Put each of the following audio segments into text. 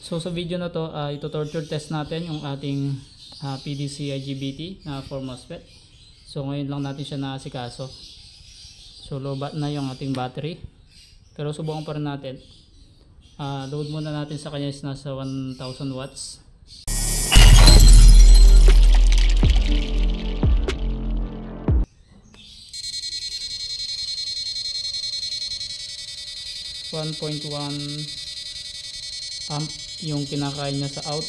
So sa video na to, ito torture test natin yung ating PDC IGBT na 4 MOSFET. So ngayon lang natin siya naasikaso. So lobat na yung ating battery. Pero subukan pa rin natin. Load muna natin sa kanya is nasa 1000 watts. .1 amp yung kinakain niya sa out.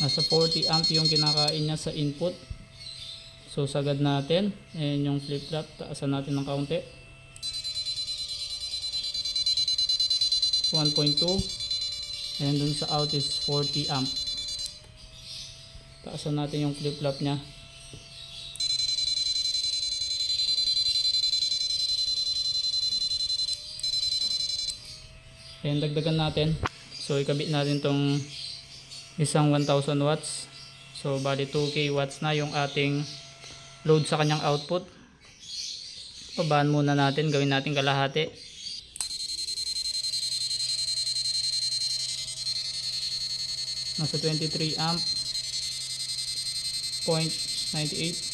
Nasa 40 amp yung kinakain niya sa input. So sagad natin. And yung flip flop, taasan natin ng kaunti. 1.2. And dun sa out is 40 amp. Taasan natin yung flip flop niya. And dagdagan natin. So ikabit natin tong isang 1000 watts. So bali 2k watts na yung ating load sa kanyang output. Pabaan muna natin, gawin natin kalahati. Nasa 23 amp 0.98.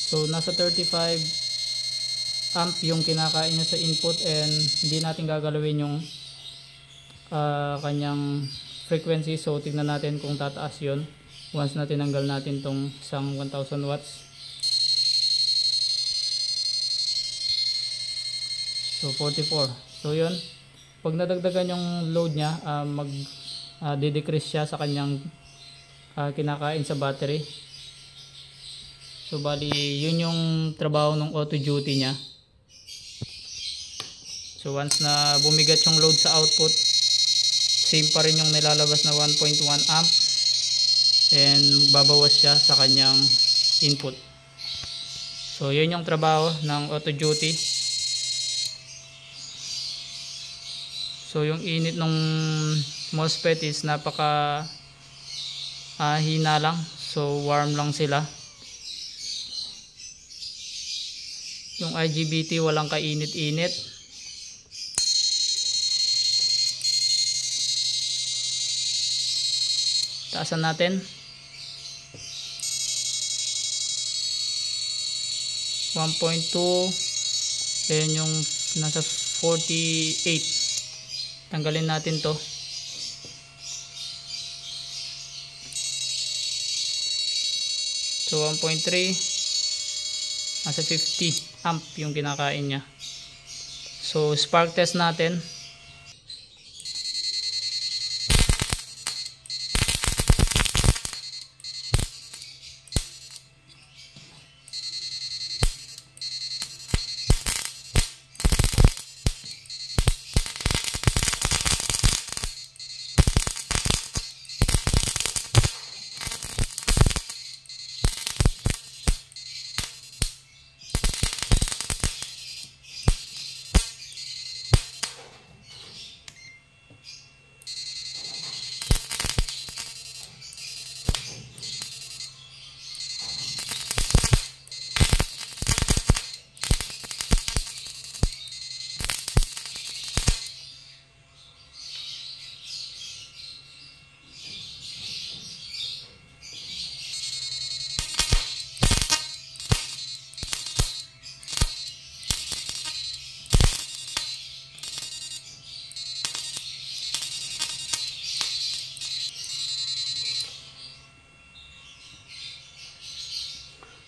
So nasa 35 amp yung kinakain niya sa input, and hindi natin gagalawin yung kanyang frequency. So tignan natin kung tataas yun once na tinanggal natin tong isang 1000 watts. So 44. So yun, pag nadagdagan yung load niya, decrease siya sa kanyang kinakain sa battery. So bali yun yung trabaho ng auto duty niya. So once na bumigat yung load sa output, same pa rin yung nilalabas na 1.1 amp, and babawas siya sa kanyang input. So yun yung trabaho ng auto duty. So yung init ng MOSFET is napaka hina lang. So warm lang sila. Yung IGBT walang kainit-init. Taasan natin. 1.2. Ayan yung nasa 48. Tanggalin natin to. So 1.3. Nasa 50 amp yung kinakain niya. So spark test natin.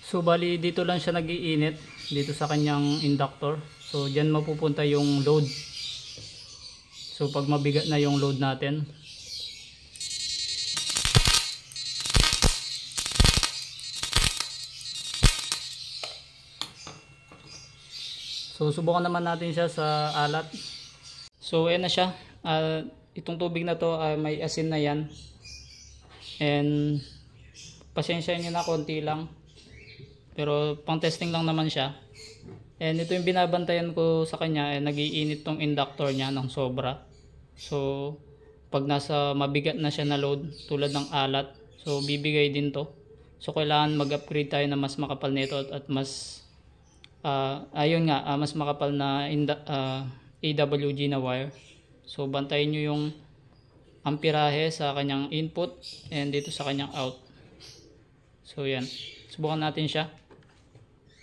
So bali dito lang siya nag-iinit, dito sa kanyang inductor. So diyan mapupunta yung load. So pag mabigat na yung load natin, So subukan naman natin siya sa alat. So ayan na siya. Itong tubig na to may asin na yan. And pasensya nyo na, konti lang. Pero pang testing lang naman siya. And ito yung binabantayan ko sa kanya, nag-iinit tong inductor niya ng sobra. So pag nasa mabigat na siya na load tulad ng alat, so bibigay din to. So kailangan mag-upgrade tayo na mas makapal nito at mas mas makapal na AWG na wire. So bantayin nyo yung amperahe sa kanyang input and dito sa kanyang out. So yan, subukan natin siya.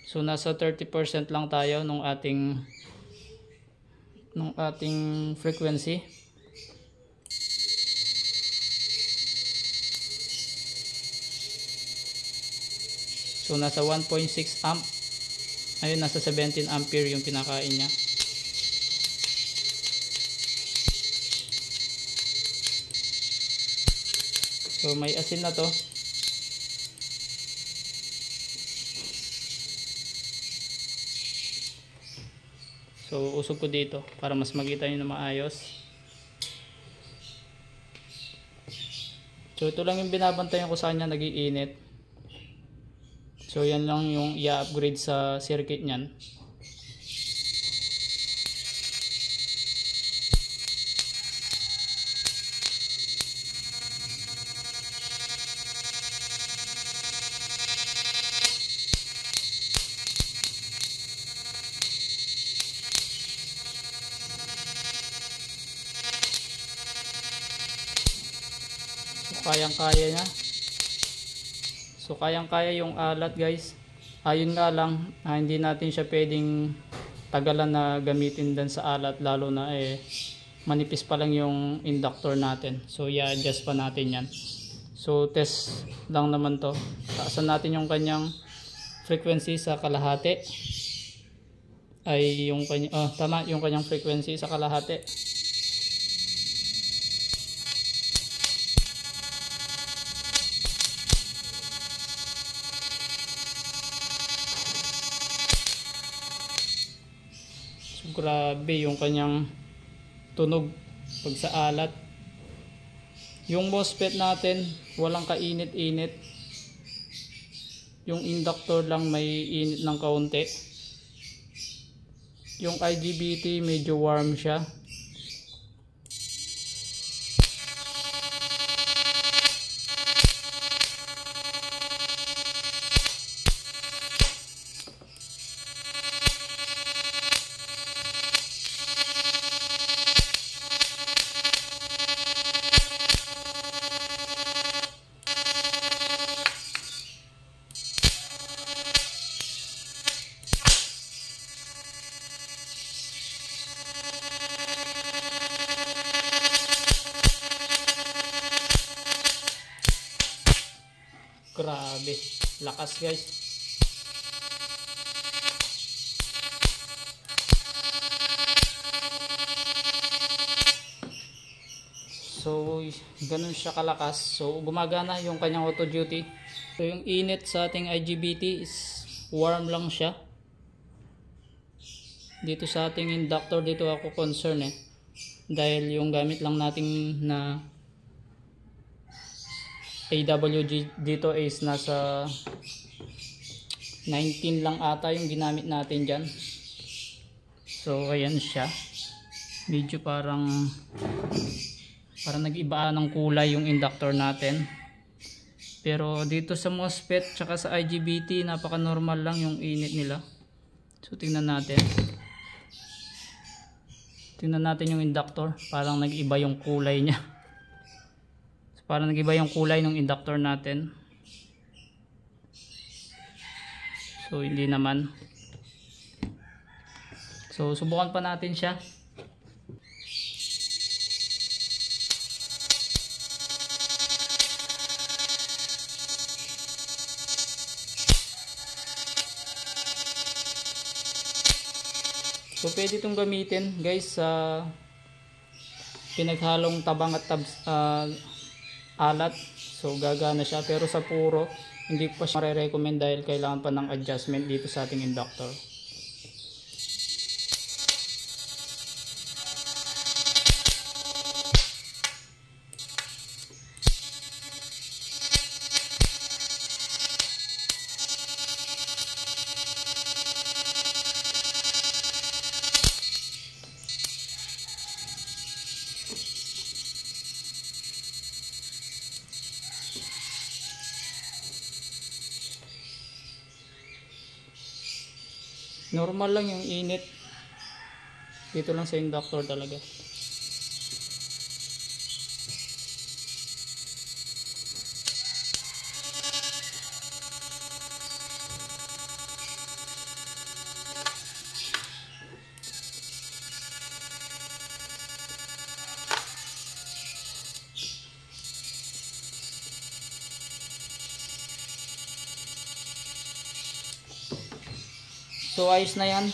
So nasa 30% lang tayo nung ating frequency. So nasa 1.6 amp. Ayun, nasa 17 ampere yung kinakain niya. So may asin na to. So usog ko dito para mas makita nyo na maayos. So ito lang yung binabantayan ko sa kanya, nag-iinit. So yan lang yung i-upgrade sa circuit niyan. Kayang-kaya niya. So kayang-kaya yung alat, guys. Ayun nga lang, hindi natin siya pwedeng tagalan na gamitin din sa alat, lalo na manipis pa lang yung inductor natin. So i-adjust pa natin yan. So test lang naman to. Taasan natin yung kanyang frequency sa kalahati. Ay yung tama, yung kanyang frequency sa kalahati. Grabe yung kanyang tunog pag sa alat. Yung MOSFET natin walang kainit-init, yung inductor lang may init ng kaunti. Yung IGBT medyo warm siya. Grabe, lakas guys. So ganun siya kalakas. So gumagana yung kanyang auto duty. So yung init sa ating IGBT is warm lang siya. Dito sa ating inductor, dito ako concern dahil yung gamit lang natin na AWG dito is nasa 19 lang ata yung ginamit natin dyan. So ayan siya, medyo parang nag-iba ng kulay yung inductor natin. Pero dito sa MOSFET tsaka sa IGBT napaka normal lang yung init nila. So tingnan natin yung inductor, parang nag-iba yung kulay niya. Parang nag-iba yung kulay ng inductor natin. So hindi naman. So subukan pa natin siya. So pwede itong gamitin guys sa pinaghalong tabang at alat. So gagana siya, pero sa puro hindi ko pa siya mare-recommend dahil kailangan pa ng adjustment dito sa ating inductor. Normal lang yung init. Dito lang sa inductor talaga. So ayos na yan,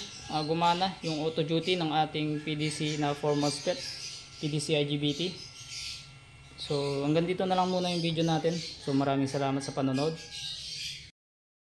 gumana yung auto duty ng ating PDC na 4 MOSFET, PDC IGBT. So hanggang dito na lang muna yung video natin. So maraming salamat sa panonood.